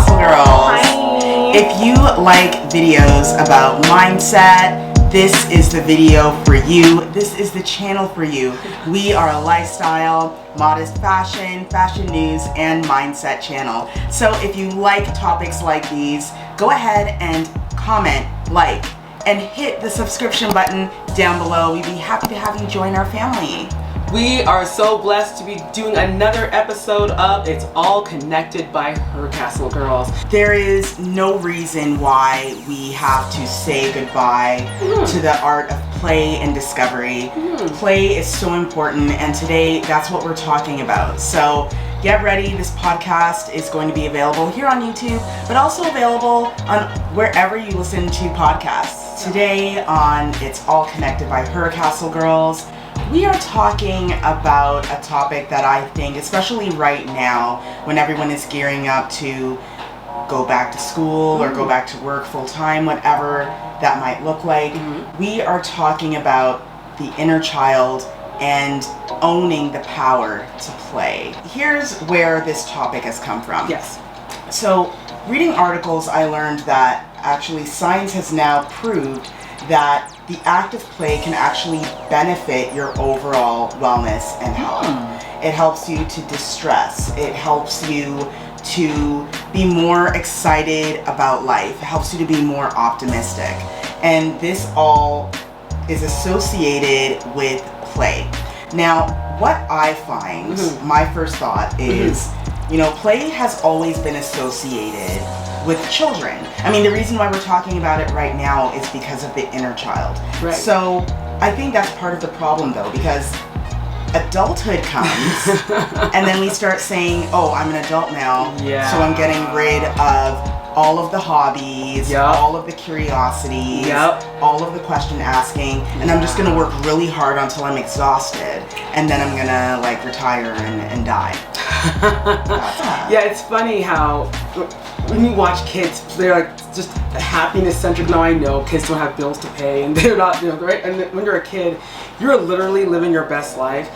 HerCastleGirls. Hi. If you like videos about mindset, this is the video for you. This is the channel for you. We are a lifestyle, modest fashion news, and mindset channel. So if you like topics like these, go ahead and comment, like, and hit the subscription button down below. We'd be happy to have you join our family. We are so blessed to be doing another episode of It's All Connected by HerCastleGirls. There is no reason why we have to say goodbye to the art of play and discovery. Play is so important, and today that's what we're talking about. So get ready. This podcast is going to be available here on YouTube, but also available on wherever you listen to podcasts. Today on It's All Connected by HerCastleGirls, we are talking about a topic that I think, especially right now, when everyone is gearing up to go back to school or go back to work full-time, whatever that might look like, we are talking about the inner child and owning the power to play. Here's where this topic has come from. Yes. So, reading articles, I learned that actually science has now proved that the act of play can actually benefit your overall wellness and health. It helps you to distress. It helps you to be more excited about life. It helps you to be more optimistic. And this all is associated with play. Now, what I find, my first thought is, play has always been associated with children. I mean, the reason why we're talking about it right now is because of the inner child. Right. So I think that's part of the problem, though, because adulthood comes and then we start saying, oh, I'm an adult now, so I'm getting rid of all of the hobbies, all of the curiosities, all of the question asking, and I'm just gonna work really hard until I'm exhausted, and then I'm gonna retire and die. Yeah, it's funny how when you watch kids, they're just happiness centric. Now I know kids don't have bills to pay, and they're not, right? And when you're a kid, you're literally living your best life.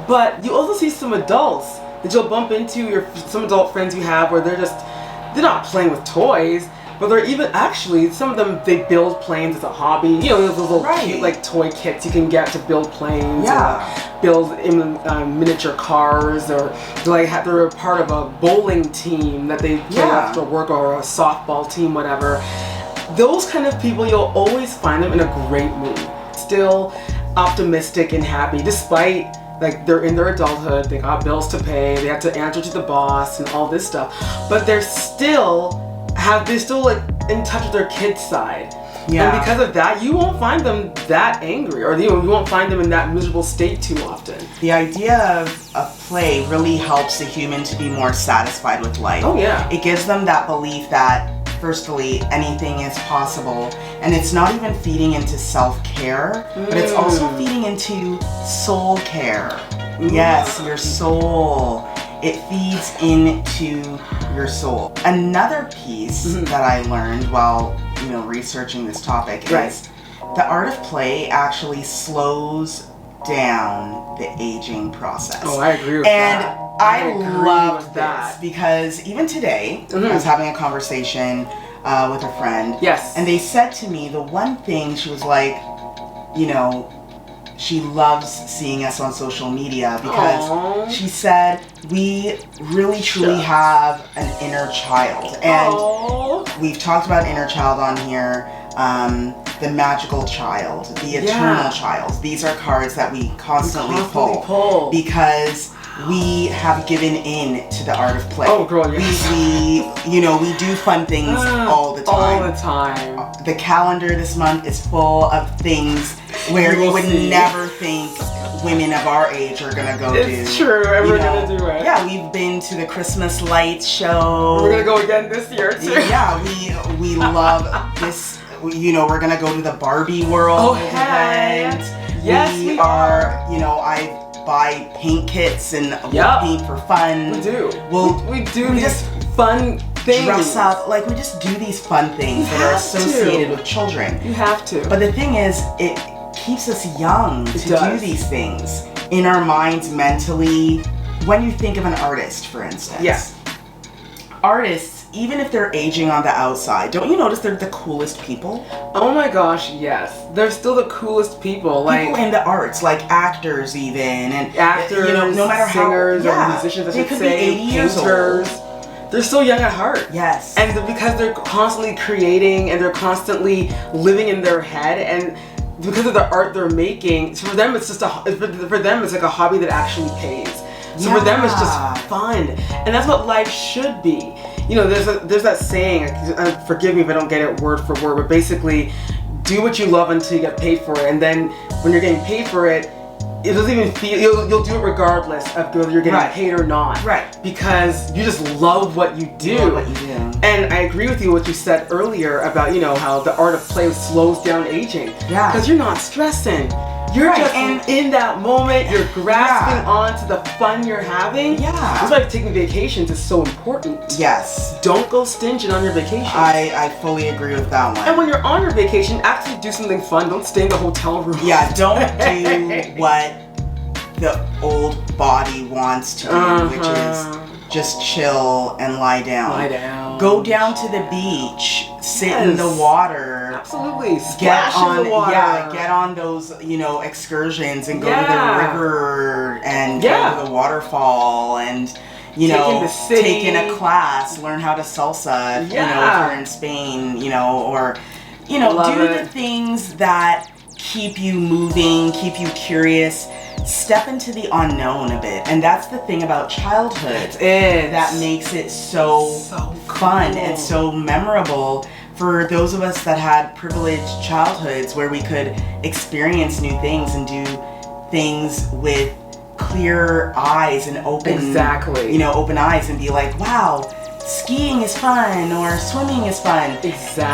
But you also see some adults that you'll bump into, some adult friends you have, where they're not playing with toys, but they're even actually, some of them, they build planes as a hobby. Those little cute toy kits you can get to build planes, or build miniature cars, or they're a part of a bowling team that they play after work, or a softball team, whatever. Those kind of people, you'll always find them in a great mood, still optimistic and happy, despite they're in their adulthood, they got bills to pay, they have to answer to the boss and all this stuff, but they're still in touch with their kid side. And because of that, you won't find them that angry, or you won't find them in that miserable state too often. The idea of play really helps a human to be more satisfied with life. Oh yeah. It gives them that belief that, firstly, anything is possible, and it's not even feeding into self-care, but it's also feeding into soul care. Yes, your soul. It feeds into your soul. Another piece that I learned while researching this topic is the art of play actually slows down the aging process. Oh, I agree with that. And I loved this because even today, I was having a conversation with a friend. Yes. And they said to me, the one thing, she was like, she loves seeing us on social media because she said we really truly have an inner child. And we've talked about inner child on here, the magical child, the eternal child. These are cards that we constantly pull because we have given in to the art of play. Oh, girl, yes. We do fun things all the time. All the time. The calendar this month is full of things where you would never think women of our age are gonna go do. It's true, and we're gonna do it. Yeah, we've been to the Christmas lights show. We're gonna go again this year too. Yeah, we love this. We're gonna go to the Barbie World event. Yes, we are. I buy paint kits and we'll paint for fun. We do. We do we these just fun things. Dress up, we just do these fun things that are associated with children. You have to. But the thing is, it keeps us young to do these things in our minds mentally. When you think of an artist, for instance. Yes. Artists even if they're aging on the outside, don't you notice they're the coolest people? Oh my gosh, yes. They're still the coolest people. Like people in the arts, like actors even, and actors, you know, no matter singers, how, or musicians, I they should could say, be 80 years painters. old. They're still young at heart. Yes. And because they're constantly creating and they're constantly living in their head, and because of the art they're making, so for them it's just for them it's like a hobby that actually pays. So for them it's just fun, and that's what life should be. You know, there's that saying. Forgive me if I don't get it word for word, but basically, do what you love until you get paid for it, and then when you're getting paid for it, it doesn't even feel, you'll do it regardless of whether you're getting paid or not. Right. Because you just love what you do. And I agree with you what you said earlier about, you know, how the art of play slows down aging. Yeah. Because you're not stressing. You're just in that moment, you're grasping onto the fun you're having. Yeah. That's why taking vacations is so important. Yes. Don't go stinging on your vacation. I fully agree with that one. And when you're on your vacation, actually do something fun. Don't stay in the hotel room. Yeah, don't do what the old body wants to do, which is just chill and lie down. Lie down. Go down to the beach, sit in the water. Absolutely. Splash in the water. Yeah, get on those, you know, excursions and go to the river and go to the waterfall and, you know, take in a class, learn how to salsa, you know, if you're in Spain, you know, or, you know, the things that keep you moving, keep you curious. Step into the unknown a bit, and that's the thing about childhood that makes it so fun and so memorable for those of us that had privileged childhoods where we could experience new things and do things with clear eyes and open you know, open eyes and be like, wow, skiing is fun or swimming is fun.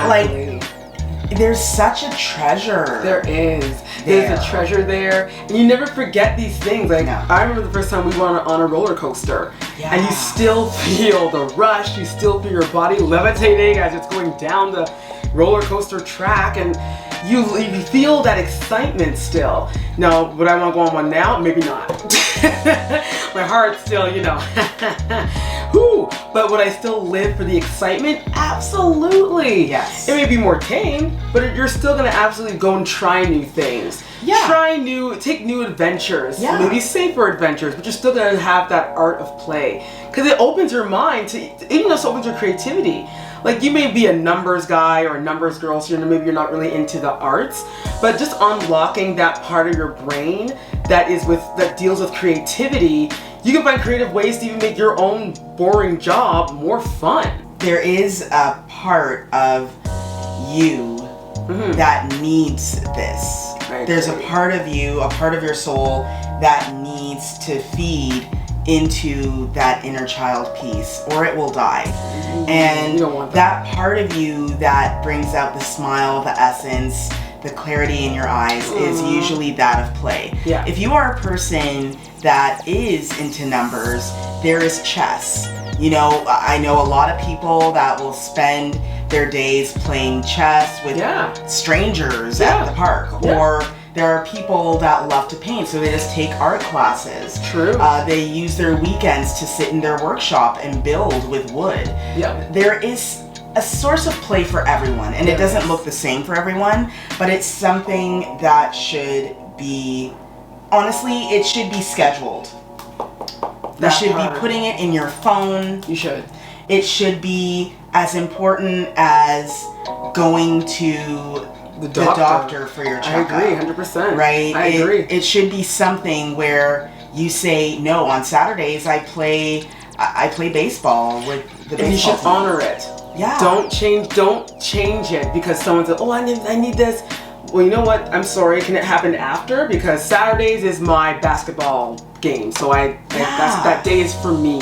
Like, there's such a treasure. There is. There's a treasure there. And you never forget these things. Like, I remember the first time we went on a roller coaster. Yeah. And you still feel the rush. You still feel your body levitating as it's going down the roller coaster track. And you feel that excitement still. Now, would I want to go on one now? Maybe not. My heart's still, you know. Whew. But would I still live for the excitement? Absolutely. Yes. It may be more tame, but you're still gonna absolutely go and try new things. Yeah. Take new adventures. Yeah. Maybe safer adventures, but you're still gonna have that art of play. Because it opens your mind to, even though it opens your creativity. Like, you may be a numbers guy or a numbers girl, so maybe you're not really into the arts, but just unlocking that part of your brain that deals with creativity, you can find creative ways to even make your own boring job more fun. There is a part of you that needs this. There's a part of you, a part of your soul that needs to feed into that inner child piece, or it will die. And that part of you that brings out the smile, the essence, the clarity in your eyes is usually that of play. Yeah. If you are a person that is into numbers, there is chess. You know, I know a lot of people that will spend their days playing chess with strangers at the park, or there are people that love to paint, so they just take art classes. True. They use their weekends to sit in their workshop and build with wood. Yeah. There is a source of play for everyone, and it doesn't look the same for everyone, but it's something that should be, honestly, it should be scheduled. You should be putting it in your phone. You should. It should be as important as going to the doctor for your checkup. I agree, 100%. Right? I agree. It should be something where you say, no, on Saturdays I play baseball with the baseball team. And you should honor it. Yeah. Don't change it because someone said, oh, I need this. Well, you know what? I'm sorry. Can it happen after? Because Saturdays is my basketball game. So that day is for me.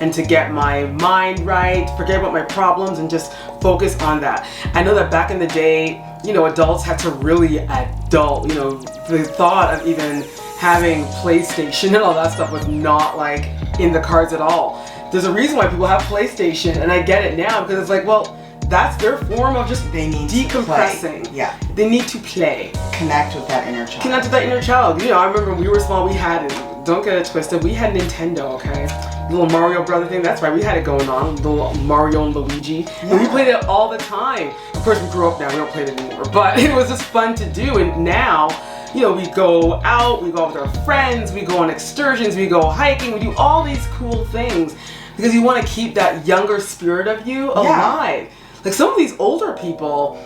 And to get my mind right, forget about my problems and just focus on that. I know that back in the day, you know, adults had to really adult, you know, the thought of even having PlayStation and all that stuff was not like in the cards at all. There's a reason why people have PlayStation, and I get it now because it's like, well, that's their form of just decompressing. Yeah. They need to play. Connect with that inner child. Connect with that inner child. You know, I remember when we were small, we had don't get it twisted. We had Nintendo, okay? The little Mario Brother thing, that's right, we had it going on. The little Mario and Luigi. Yeah. And we played it all the time. Of course, we grew up now, we don't play it anymore. But it was just fun to do. And now, you know, we go out, we go out with our friends, we go on excursions, we go hiking, we do all these cool things. Because you want to keep that younger spirit of you alive. Yeah. Like some of these older people,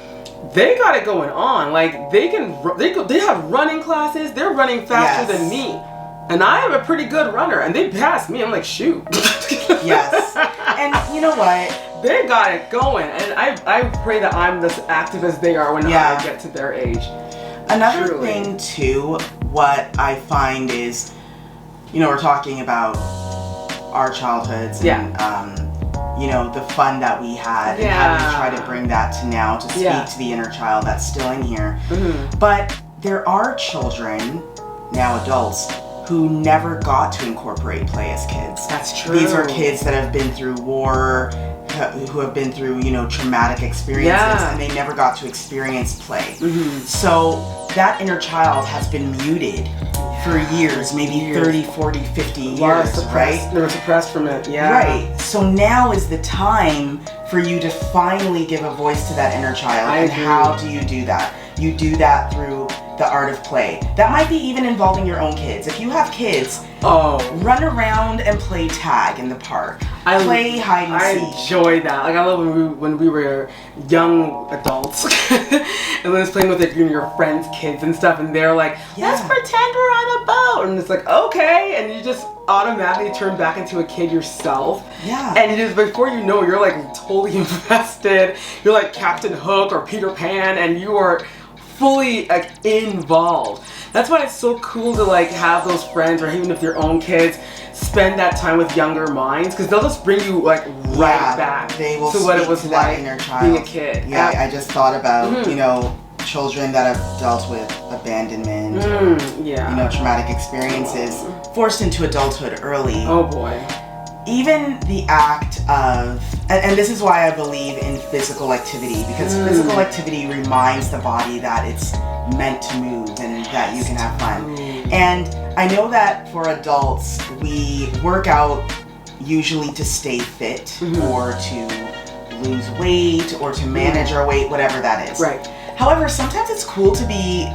they got it going on. Like they have running classes. They're running faster than me, and I am a pretty good runner. And they passed me. I'm like, shoot. Yes. And you know what? They got it going, and I pray that I'm as active as they are when I get to their age. Another thing too, what I find is, you know, we're talking about our childhoods and you know, the fun that we had and how we try to bring that to now to speak to the inner child that's still in here. Mm-hmm. But there are children, now adults, who never got to incorporate play as kids. That's true. These are kids that have been through war, who have been through, you know, traumatic experiences, and they never got to experience play. Mm-hmm. So that inner child has been muted for years, maybe 30, 40, 50 years, right? They were suppressed from it, Right. So now is the time for you to finally give a voice to that inner child. How do you do that? You do that through the art of play. That might be even involving your own kids. If you have kids, run around and play tag in the park. Play hide and seek. I enjoy that. Like I love when we were young adults and then playing with like your friends' kids and stuff, and they're like, let's pretend we're on a boat, and it's like, okay, and you just automatically turn back into a kid yourself. Yeah. And it is before you know, you're like totally invested. You're like Captain Hook or Peter Pan, and you are fully like involved. That's why it's so cool to like have those friends, or even if your own kids, spend that time with younger minds, because they'll just bring you like right back to what it was like being a kid. Yeah, I just thought about you know, children that have dealt with abandonment, you know, traumatic experiences, forced into adulthood early. Oh boy. Even the act of, and this is why I believe in physical activity, because physical activity reminds the body that it's meant to move and that you can have fun. And I know that for adults, we work out usually to stay fit or to lose weight or to manage our weight, whatever that is. Right. However, sometimes it's cool to be,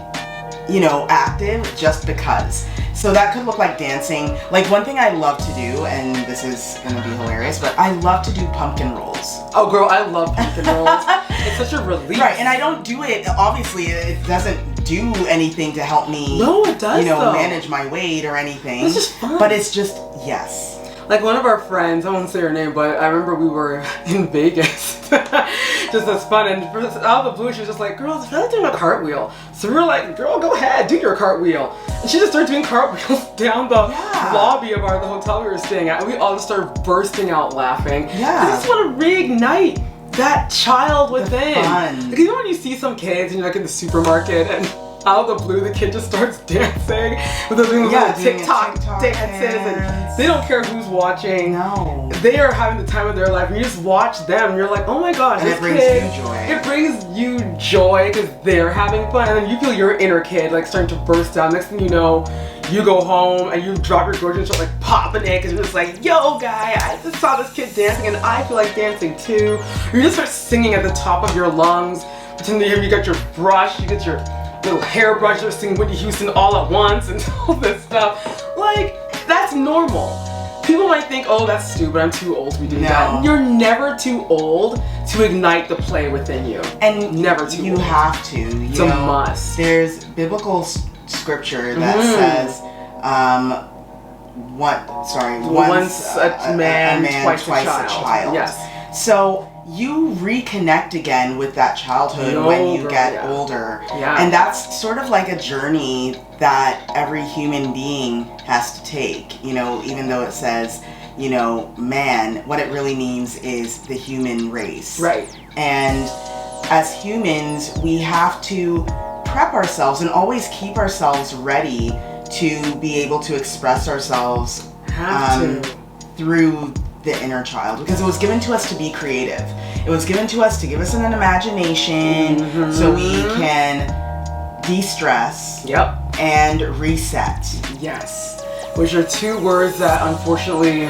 you know, active just because. So that could look like dancing. Like one thing I love to do, and this is gonna be hilarious, but I love to do pumpkin rolls. Oh girl, I love pumpkin rolls. It's such a relief. Right, and I don't do it, obviously it doesn't do anything to help me, no, it does, you know, though. Manage my weight or anything. It's just fun. But it's just, yes. Like one of our friends, I won't say her name, but I remember we were in Vegas. Just as fun, and out of the blue, she was just like, girl, I feel like doing a cartwheel. So we were like, girl, go ahead, do your cartwheel. And she just started doing cartwheels down the lobby of the hotel we were staying at, and we all just started bursting out laughing. Yeah. I just want to reignite that child within. Fun. Like, you know when you see some kids and you're like in the supermarket and out of the blue the kid just starts dancing with those little TikTok dances, and they don't care who's watching. No. They are having the time of their life, and you just watch them and you're like, oh my gosh, and this it brings kid, you joy. It brings you joy because they're having fun, and then you feel your inner kid like starting to burst out. Next thing you know, you go home and you drop your gorgeous and start like popping it because you're just like, yo guy, I just saw this kid dancing and I feel like dancing too. Or you just start singing at the top of your lungs, pretending you got your brush, you get your little hairbrush, you're singing Whitney Houston all at once and all this stuff. Like, that's normal. People might think, oh, that's stupid, I'm too old to be doing that. You're never too old to ignite the play within you. And never too old. You have to. It's a must. There's biblical scripture that says, once a man, twice a child. Yes. So you reconnect again with that childhood when you get older. Yeah. And that's sort of like a journey that every human being has to take, you know, even though it says, you know, man, what it really means is the human race. Right. And as humans, we have to prep ourselves and always keep ourselves ready to be able to express ourselves through the inner child, because it was given to us to be creative. It was given to us to give us an imagination so we can de-stress and reset. Yes. which are two words that unfortunately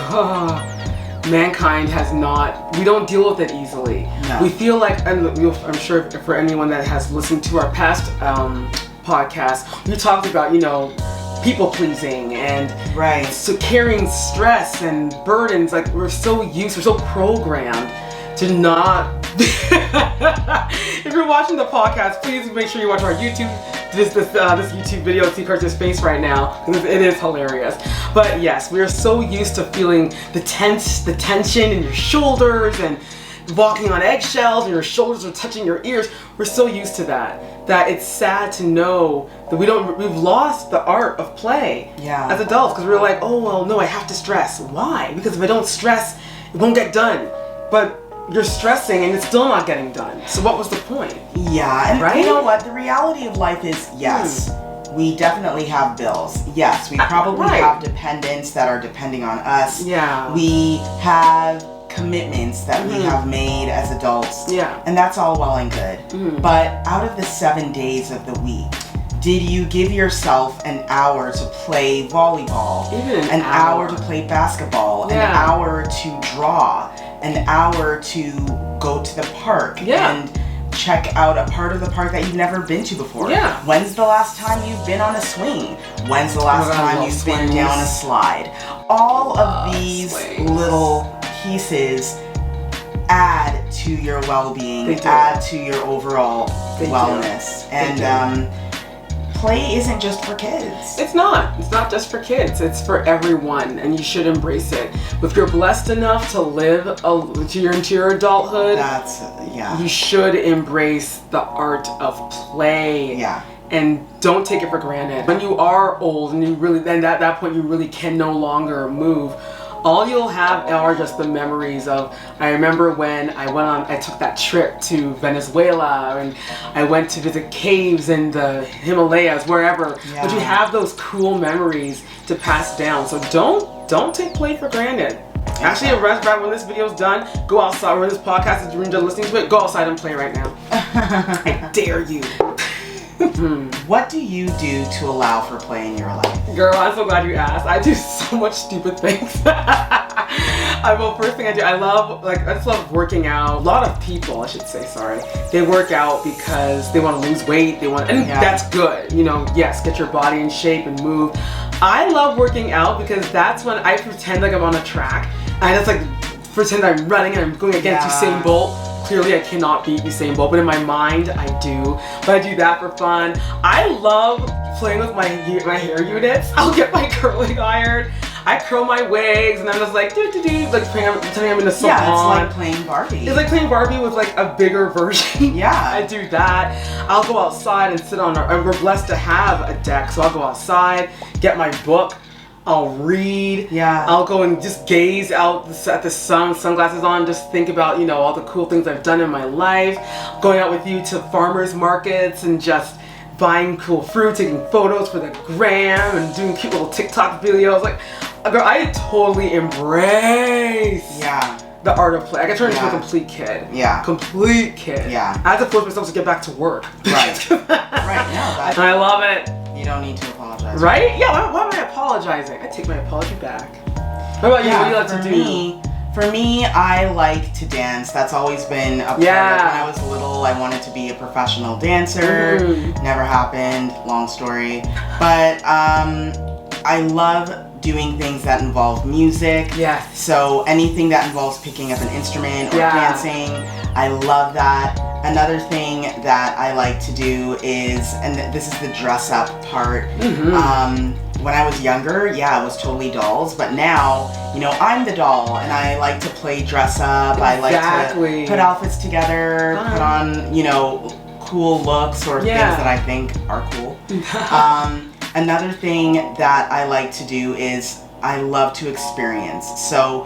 mankind has not, we don't deal with it easily. No. We feel like, and I'm sure for anyone that has listened to our past podcast, we talked about, people pleasing and so carrying stress and burdens. Like we're so programmed to not. If you're watching the podcast, please make sure you watch our YouTube, this YouTube video, see Curtis' face right now, because it is hilarious. But yes, we are so used to feeling the tension in your shoulders and walking on eggshells and your shoulders are touching your ears. We're so used to that it's sad to know that we've lost the art of play as adults, because we're like, oh well, no, I have to stress. Why? Because if I don't stress, it won't get done. But you're stressing and it's still not getting done. So what was the point? Yeah, and you know what? The reality of life is, yes, we definitely have bills. Yes, we probably have dependents that are depending on us. Yeah. We have commitments that we have made as adults. Yeah. And that's all well and good. But out of the 7 days of the week, did you give yourself an hour to play volleyball? Even an hour to play basketball? An hour to draw? An hour to go to the park and check out a part of the park that you've never been to before? Yeah. When's the last time you've been on a swing? When's the last time you've been down a slide? All of these little pieces add to your well-being, add to your overall wellness. And play isn't just for kids. It's not just for kids. It's for everyone, and you should embrace it. If you're blessed enough to live into your adulthood, you should embrace the art of play. Yeah. And don't take it for granted. When you are old and at that point you really can no longer move, all you'll have are just the memories of, I remember when I took that trip to Venezuela and I went to visit caves in the Himalayas, wherever. Yeah. But you have those cool memories to pass down. So don't take play for granted. Actually, right when this video's done, go outside. When this podcast is done listening to it, go outside and play right now. I dare you. What do you do to allow for play in your life? Girl, I'm so glad you asked. I do so much stupid things. First thing I do, I just love working out. A lot of people, I should say, they work out because they want to lose weight. That's good. Yes, get your body in shape and move. I love working out because that's when I pretend like I'm on a track. I just pretend I'm running and I'm going against Usain Bolt. Clearly I cannot beat Usain Bolt, but in my mind I do. But I do that for fun. I love playing with my hair units. I'll get my curling iron. I curl my wigs and I'm just pretending I'm in a salon. Yeah, it's like playing Barbie. It's like playing Barbie with a bigger version. Yeah. I do that. I'll go outside and sit on and we're blessed to have a deck, so I'll go outside, get my book. I'll read. Yeah. I'll go and just gaze out at the sun, sunglasses on, just think about, all the cool things I've done in my life. Going out with you to farmers markets and just buying cool fruit, taking photos for the gram and doing cute little TikTok videos. Girl, I totally embrace the art of play. I can turn into a complete kid. Yeah. Complete kid. Yeah. I have to force myself to get back to work. Right. Right. No, and I love it. You don't need to apologize. Right? Yeah, why am I apologizing? I take my apology back. What about you? What do you like to do? For me, I like to dance. That's always been a part of when I was little. I wanted to be a professional dancer. Never happened. Long story. But I love doing things that involve music. Yes. So anything that involves picking up an instrument or dancing, I love that. Another thing that I like to do is, and this is the dress up part, when I was younger, it was totally dolls, but now, I'm the doll and I like to play dress up. I like to put outfits together, put on, cool looks or things that I think are cool. Another thing that I like to do is I love to experience. So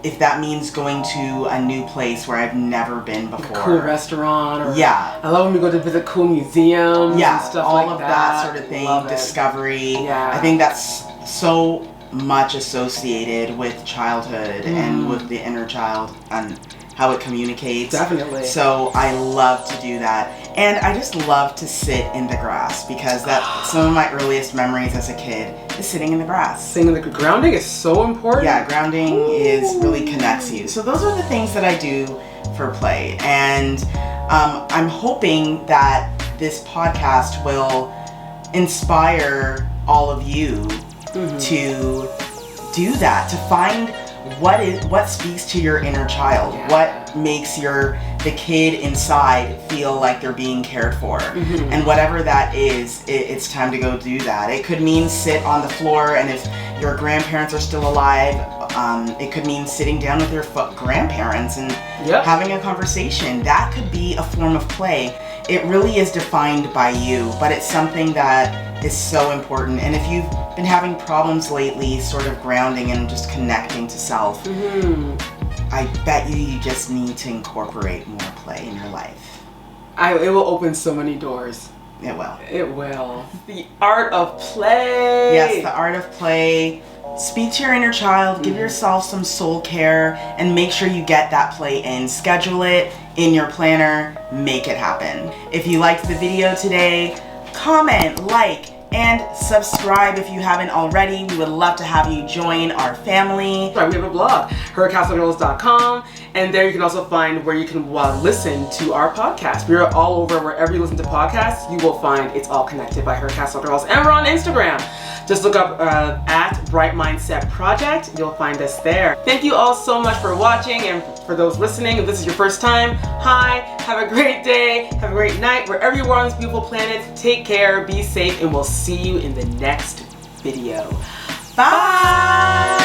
if that means going to a new place where I've never been before. A cool restaurant. Or I love when we go to visit cool museums and stuff all like of that sort of thing. Discovery. Yeah. I think that's so much associated with childhood and with the inner child and how it communicates. Definitely. So I love to do that. And I just love to sit in the grass because that's some of my earliest memories as a kid is sitting in the grass. Grounding is so important. Yeah, grounding is really connects you. So those are the things that I do for play. And I'm hoping that this podcast will inspire all of you to do that, to find what speaks to your inner child, what makes the kid inside feel like they're being cared for, and whatever that is, it's time to go do that. It could mean sit on the floor, and if your grandparents are still alive, it could mean sitting down with your grandparents and having a conversation. That could be a form of play. It really is defined by you, but it's something that is so important. And if you've been having problems lately sort of grounding and just connecting to self, I bet you just need to incorporate more play in your life. It will open so many doors. It will. It will. The art of play. Yes, the art of play. Speak to your inner child, give yourself some soul care, and make sure you get that play in. Schedule it in your planner, make it happen. If you liked the video today, comment, like, and subscribe if you haven't already. We would love to have you join our family. Right, we have a blog, HerCastleGirls.com, and there you can also find where you can listen to our podcast. We are all over wherever you listen to podcasts. You will find It's All Connected by Her Castle Girls, and we're on Instagram. Just look up at Bright Mindset Project. You'll find us there. Thank you all so much for watching, and for those listening, if this is your first time, hi, have a great day, have a great night, wherever you are on this beautiful planet. Take care, be safe, and we'll see you in the next video. Bye!